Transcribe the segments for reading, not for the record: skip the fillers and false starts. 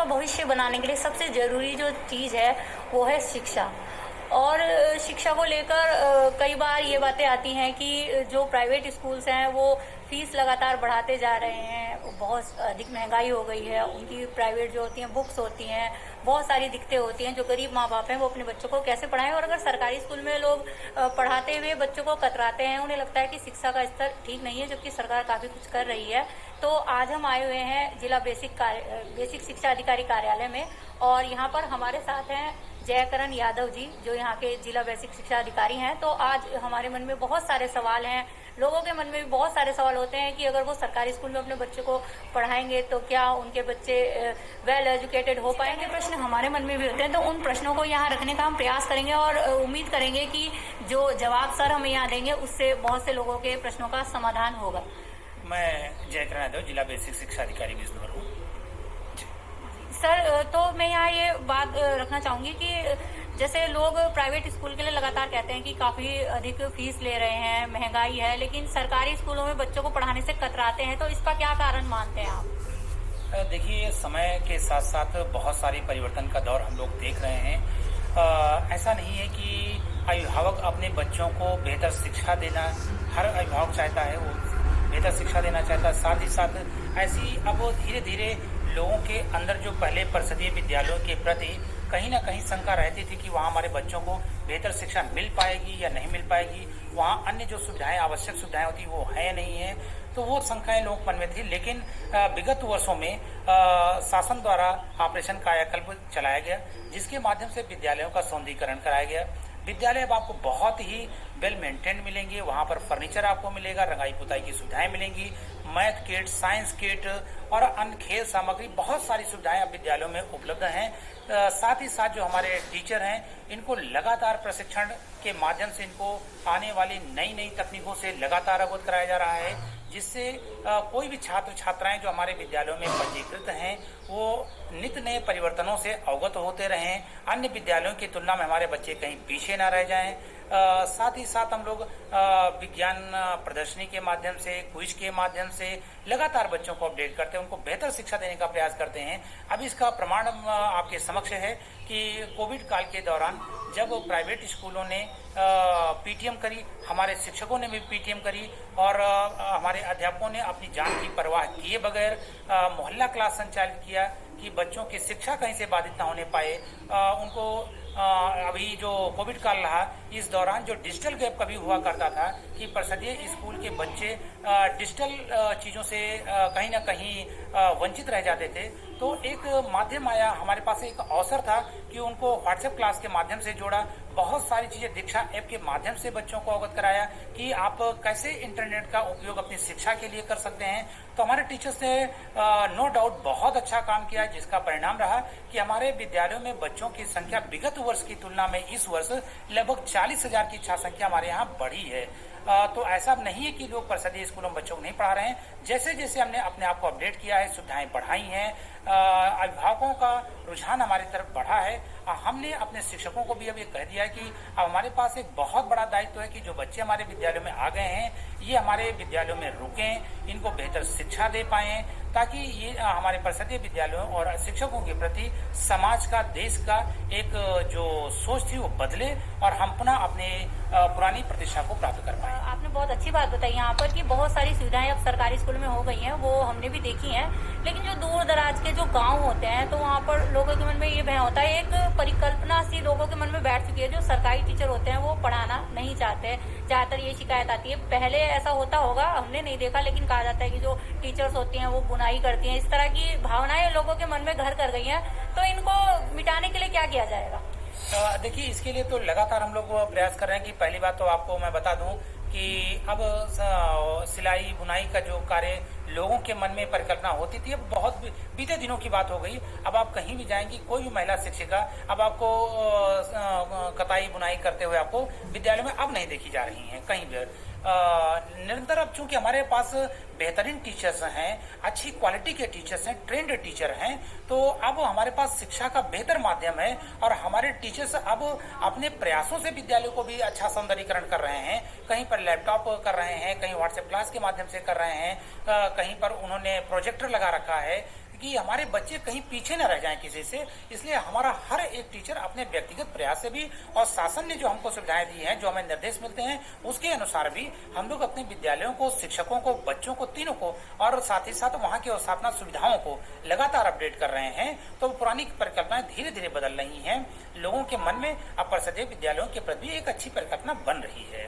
भविष्य बनाने के लिए सबसे ज़रूरी जो चीज़ है वो है शिक्षा। और शिक्षा को लेकर कई बार ये बातें आती हैं कि जो प्राइवेट स्कूल्स हैं वो फीस लगातार बढ़ाते जा रहे हैं, बहुत अधिक महंगाई हो गई है, उनकी प्राइवेट जो होती हैं बुक्स होती हैं, बहुत सारी दिक्कतें होती हैं। जो गरीब माँ बाप हैं वो अपने बच्चों को कैसे पढ़ाएं, और अगर सरकारी स्कूल में लोग पढ़ाते हुए बच्चों को कतराते हैं, उन्हें लगता है कि शिक्षा का स्तर ठीक नहीं है, जबकि सरकार काफ़ी कुछ कर रही है। तो आज हम आए हुए हैं जिला बेसिक शिक्षा अधिकारी कार्यालय में, और यहाँ पर हमारे साथ हैं जयकरण यादव जी, जो यहाँ के जिला बेसिक शिक्षा अधिकारी हैं। तो आज हमारे मन में बहुत सारे सवाल हैं, लोगों के मन में भी बहुत सारे सवाल होते हैं कि अगर वो सरकारी स्कूल में अपने बच्चे को पढ़ाएंगे तो क्या उनके बच्चे वेल एजुकेटेड हो पाएंगे। प्रश्न हमारे मन में भी होते हैं, तो उन प्रश्नों को यहाँ रखने का हम प्रयास करेंगे और उम्मीद करेंगे कि जो जवाब सर हमें यहाँ देंगे उससे बहुत से लोगों के प्रश्नों का समाधान होगा। मैं जयकरण यादव, जिला बेसिक शिक्षा अधिकारी विष्णुपुर हूँ। सर, तो मैं यहाँ ये बात रखना चाहूँगी कि जैसे लोग प्राइवेट स्कूल के लिए लगातार कहते हैं कि काफ़ी अधिक फीस ले रहे हैं, महंगाई है, लेकिन सरकारी स्कूलों में बच्चों को पढ़ाने से कतराते हैं, तो इसका क्या कारण मानते हैं आप? देखिए, समय के साथ साथ बहुत सारी परिवर्तन का दौर हम लोग देख रहे हैं। ऐसा नहीं है कि अभिभावक अपने बच्चों को बेहतर शिक्षा देना, हर अभिभावक चाहता है, वो बेहतर शिक्षा देना चाहता है। साथ ही साथ ऐसी अब धीरे धीरे लोगों के अंदर जो पहले परिषदीय विद्यालयों के प्रति कहीं ना कहीं शंका रहती थी कि वहाँ हमारे बच्चों को बेहतर शिक्षा मिल पाएगी या नहीं मिल पाएगी, वहाँ अन्य जो सुविधाएं, आवश्यक सुविधाएं होती वो है नहीं है, तो वो शंकाएं लोगों के मन में थी। लेकिन विगत वर्षों में शासन द्वारा ऑपरेशन कायाकल्प चलाया गया, जिसके माध्यम से विद्यालयों का सौंदर्यीकरण कराया गया। विद्यालय अब आपको बहुत ही वेल मेंटेन मिलेंगे, वहाँ पर फर्नीचर आपको मिलेगा, रंगाई पुताई की सुविधाएं मिलेंगी, मैथ किट, साइंस किट और अन्य खेल सामग्री, बहुत सारी सुविधाएं अब विद्यालयों में उपलब्ध हैं। साथ ही साथ जो हमारे टीचर हैं, इनको लगातार प्रशिक्षण के माध्यम से इनको आने वाली नई नई तकनीकों से लगातार अवगत कराया जा रहा है, जिससे कोई भी छात्र छात्राएं जो हमारे विद्यालयों में पंजीकृत हैं वो नित्य नए परिवर्तनों से अवगत होते रहें, अन्य विद्यालयों की तुलना में हमारे बच्चे कहीं पीछे ना रह जाएं। साथ ही साथ हम लोग विज्ञान प्रदर्शनी के माध्यम से, क्विज के माध्यम से लगातार बच्चों को अपडेट करते हैं, उनको बेहतर शिक्षा देने का प्रयास करते हैं। अब इसका प्रमाण आपके समक्ष है कि कोविड काल के दौरान जब प्राइवेट स्कूलों ने पीटीएम करी, हमारे शिक्षकों ने भी पीटीएम करी और हमारे अध्यापकों ने अपनी जान की परवाह किए बगैर मोहल्ला क्लास संचालित किया कि बच्चों की शिक्षा कहीं से बाधित न होने पाए। उनको अभी जो कोविड काल रहा, इस दौरान जो डिजिटल गैप कभी हुआ करता था कि परिषदीय स्कूल के बच्चे डिजिटल चीज़ों से कहीं ना कहीं वंचित रह जाते थे, तो एक माध्यम आया, हमारे पास एक अवसर था कि उनको व्हाट्सएप क्लास के माध्यम से जोड़ा, बहुत सारी चीज़ें दीक्षा ऐप के माध्यम से बच्चों को अवगत कराया कि आप कैसे इंटरनेट का उपयोग अपनी शिक्षा के लिए कर सकते हैं। तो हमारे टीचर्स ने नो डाउट बहुत अच्छा काम किया, जिसका परिणाम रहा कि हमारे विद्यालयों में बच्चों की संख्या विगत वर्ष की तुलना में इस वर्ष लगभग 40,000 की छात्र संख्या हमारे यहाँ बढ़ी है। तो ऐसा नहीं है कि लोग परिषदीय स्कूलों में बच्चों को नहीं पढ़ा रहे हैं। जैसे जैसे हमने अपने आप को अपडेट किया है, सुविधाएं बढ़ाई हैं, अभिभावकों का रुझान हमारी तरफ बढ़ा है। हमने अपने शिक्षकों को भी अब ये कह दिया है कि अब हमारे पास एक बहुत बड़ा दायित्व है कि जो बच्चे हमारे विद्यालयों में आ गए हैं, ये हमारे विद्यालयों में रुकें, इनको बेहतर शिक्षा दे पाएं, ताकि ये हमारे परिषदीय विद्यालयों और शिक्षकों के प्रति समाज का, देश का एक जो सोच थी वो बदले और हम पुनः अपने पुरानी प्रतिष्ठा को प्राप्त कर पाए। आपने बहुत अच्छी बात बताई यहाँ पर कि बहुत सारी सुविधाएं अब सरकारी स्कूल में हो गई हैं, वो हमने भी देखी हैं, लेकिन जो दूर दराज के जो गांव होते हैं तो वहाँ पर लोगों के मन में ये भय होता है, एक परिकल्पना सी लोगों के मन में बैठ चुकी है, जो सरकारी टीचर होते हैं वो पढ़ाना नहीं चाहते। ज़्यादातर ये शिकायत आती है, पहले ऐसा होता होगा, हमने नहीं देखा, लेकिन कहा जाता है कि जो टीचर्स होती हैं वो बुनाई करती हैं, इस तरह की भावनाएं लोगों के मन में घर कर गई हैं। तो इनको मिटाने के लिए क्या किया जाएगा? देखिए, इसके लिए तो लगातार हम लोग प्रयास कर रहे हैं कि पहली बात तो आपको मैं बता दूं कि अब सिलाई बुनाई का जो कार्य लोगों के मन में परिकल्पना होती थी, अब बहुत बीते दिनों की बात हो गई। अब आप कहीं भी जाएंगी, कोई भी महिला शिक्षिका अब आपको कताई बुनाई करते हुए आपको विद्यालय में अब नहीं देखी जा रही हैं कहीं भी। निरंतर अब चूंकि हमारे पास बेहतरीन टीचर्स हैं, अच्छी क्वालिटी के टीचर्स हैं, ट्रेंड टीचर हैं, तो अब हमारे पास शिक्षा का बेहतर माध्यम है और हमारे टीचर्स अब अपने प्रयासों से विद्यालय को भी अच्छा सौंदर्यीकरण कर रहे हैं। कहीं पर लैपटॉप कर रहे हैं, कहीं व्हाट्सएप क्लास के माध्यम से कर रहे हैं, कहीं पर उन्होंने प्रोजेक्टर लगा रखा है कि हमारे बच्चे कहीं पीछे न रह जाएं किसी से। इसलिए हमारा हर एक टीचर अपने व्यक्तिगत प्रयास से भी और शासन ने जो हमको सुविधाएं दी हैं, जो हमें निर्देश मिलते हैं, उसके अनुसार भी हम लोग अपने विद्यालयों को, शिक्षकों को, बच्चों को, तीनों को और साथ ही साथ वहाँ की अवस्थापना सुविधाओं को लगातार अपडेट कर रहे हैं। तो पुरानी परिकल्पनाएं धीरे धीरे बदल रही हैं। लोगों के मन में अब परिषदीय विद्यालयों के प्रति एक अच्छी परिकल्पना बन रही है।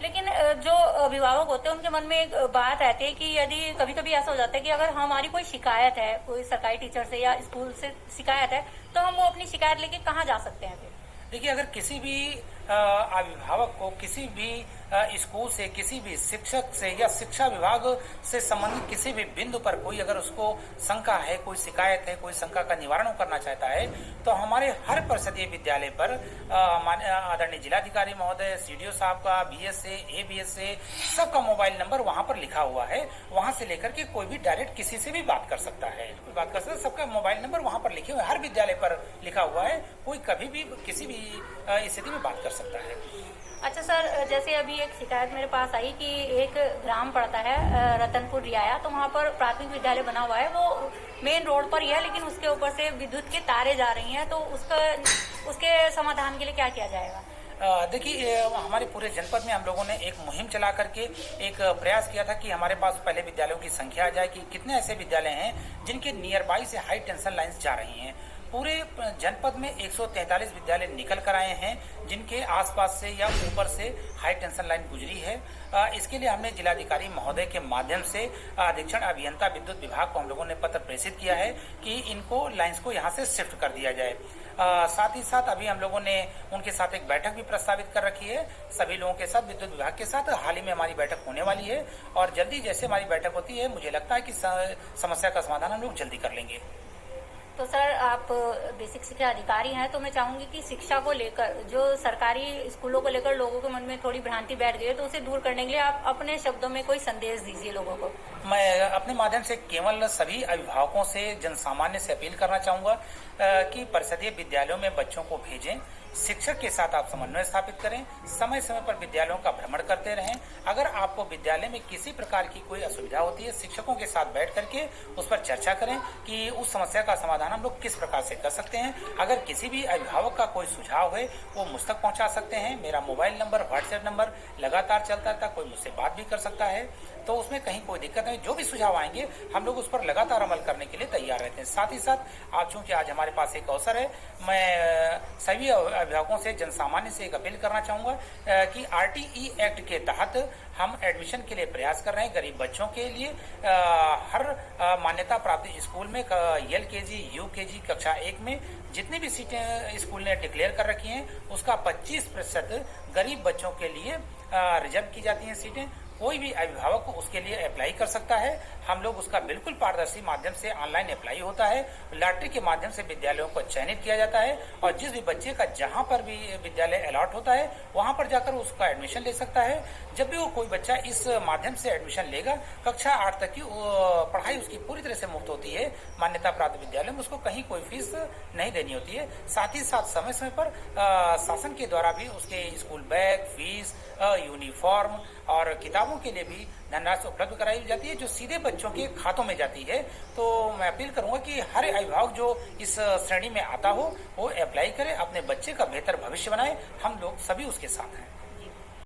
लेकिन जो अभिभावक होते हैं उनके मन में एक बात रहती है कि यदि कभी कभी ऐसा हो जाता है कि अगर हमारी कोई शिकायत है, कोई सरकारी टीचर से या स्कूल से शिकायत है, तो हम वो अपनी शिकायत लेके कहाँ जा सकते हैं फिर? देखिए, अगर किसी भी अभिभावक को किसी भी स्कूल से, किसी भी शिक्षक से या शिक्षा विभाग से संबंधित किसी भी बिंदु पर कोई अगर उसको शंका है, कोई शिकायत है, कोई शंका का निवारण करना चाहता है, तो हमारे हर परिषदीय विद्यालय पर आदरणीय जिलाधिकारी महोदय, सीडीओ साहब का, बीएसए, एबीएसए, सबका मोबाइल नंबर वहां पर लिखा हुआ है। वहां से लेकर के कोई भी डायरेक्ट किसी से भी बात कर सकता है, सबका मोबाइल नंबर वहां पर लिखे हुए, हर विद्यालय पर लिखा हुआ है। कोई कभी भी किसी भी स्थिति में बात कर सकता है। अच्छा सर, जैसे अभी एक शिकायत मेरे पास आई कि एक ग्राम पड़ता है रतनपुर रियाया, तो वहाँ पर प्राथमिक विद्यालय बना हुआ है, वो मेन रोड पर ही है, लेकिन उसके ऊपर से विद्युत की तारें जा रही हैं, तो उसके समाधान के लिए क्या किया जाएगा? देखिए, हमारे पूरे जनपद में हम लोगों ने एक मुहिम चला करके एक प्रयास किया था कि हमारे पास पहले विद्यालयों की संख्या आ जाए कि कितने ऐसे विद्यालय हैं जिनके नियर बाई से हाई टेंशन लाइन्स जा रही हैं। पूरे जनपद में 143 विद्यालय निकल कर आए हैं जिनके आसपास से या ऊपर से हाई टेंशन लाइन गुजरी है। इसके लिए हमने जिलाधिकारी महोदय के माध्यम से अधीक्षण अभियंता विद्युत विभाग को हम लोगों ने पत्र प्रेषित किया है कि इनको लाइन्स को यहाँ से शिफ्ट कर दिया जाए। साथ ही साथ अभी हम लोगों ने उनके साथ एक बैठक भी प्रस्तावित कर रखी है, सभी लोगों के साथ, विद्युत विभाग के साथ। हाल ही में हमारी बैठक होने वाली है और जल्दी जैसे हमारी बैठक होती है, मुझे लगता है कि समस्या का समाधान हम लोग जल्दी कर लेंगे। तो सर, आप बेसिक शिक्षा अधिकारी हैं, तो मैं चाहूंगी कि शिक्षा को लेकर, जो सरकारी स्कूलों को लेकर लोगों के मन में थोड़ी भ्रांति बैठ गई है, तो उसे दूर करने के लिए आप अपने शब्दों में कोई संदेश दीजिए लोगों को। मैं अपने माध्यम से केवल सभी अभिभावकों से, जनसामान्य से अपील करना चाहूंगा कि परिषदीय विद्यालयों में बच्चों को भेजें। शिक्षक के साथ आप समन्वय स्थापित करें, समय समय पर विद्यालयों का भ्रमण करते रहें। अगर आपको विद्यालय में किसी प्रकार की कोई असुविधा होती है, शिक्षकों के साथ बैठ करके उस पर चर्चा करें कि उस समस्या का समाधान हम लोग किस प्रकार से कर सकते हैं। अगर किसी भी अभिभावक का कोई सुझाव है, वो मुझ तक पहुंचा सकते हैं। मेरा मोबाइल नंबर, व्हाट्सएप नंबर लगातार चलता रहता, कोई मुझसे बात भी कर सकता है, तो उसमें कहीं कोई दिक्कत नहीं। जो भी सुझाव आएंगे हम लोग उस पर लगातार अमल करने के लिए तैयार रहते हैं। साथ ही साथ आज चूंकि आज हमारे पास एक अवसर है, मैं सभी अभिभावकों से, जनसामान्य से एक अपील करना चाहूंगा कि आरटीई एक्ट के तहत हम एडमिशन के लिए प्रयास कर रहे हैं। गरीब बच्चों के लिए हर मान्यता प्राप्त स्कूल में एलकेजी, यूकेजी, कक्षा 1 में जितनी भी सीटें स्कूल ने डिक्लेयर कर रखी हैं, उसका 25% गरीब बच्चों के लिए रिजर्व की जाती हैं सीटें। कोई भी अभिभावक उसके लिए अप्लाई कर सकता है। हम लोग उसका बिल्कुल पारदर्शी माध्यम से ऑनलाइन अप्लाई होता है। लॉटरी के माध्यम से विद्यालयों को चयनित किया जाता है और जिस भी बच्चे का जहां पर भी विद्यालय अलॉट होता है वहां पर जाकर उसका एडमिशन ले सकता है। जब भी वो कोई बच्चा इस माध्यम से एडमिशन लेगा, कक्षा 8 तक की पढ़ाई उसकी पूरी तरह से मुफ्त होती है। मान्यता प्राप्त विद्यालय में उसको कहीं कोई फीस नहीं देनी होती है। साथ ही साथ समय समय पर शासन के द्वारा भी उसके स्कूल बैग, फीस, यूनिफॉर्म और किताबों के लिए भी धनराशि उपलब्ध कराई जाती है, जो सीधे बच्चों के खातों में जाती है। तो मैं अपील करूंगा कि हर अभिभावक जो इस श्रेणी में आता हो वो अप्लाई करे, अपने बच्चे का बेहतर भविष्य बनाए। हम लोग सभी उसके साथ हैं।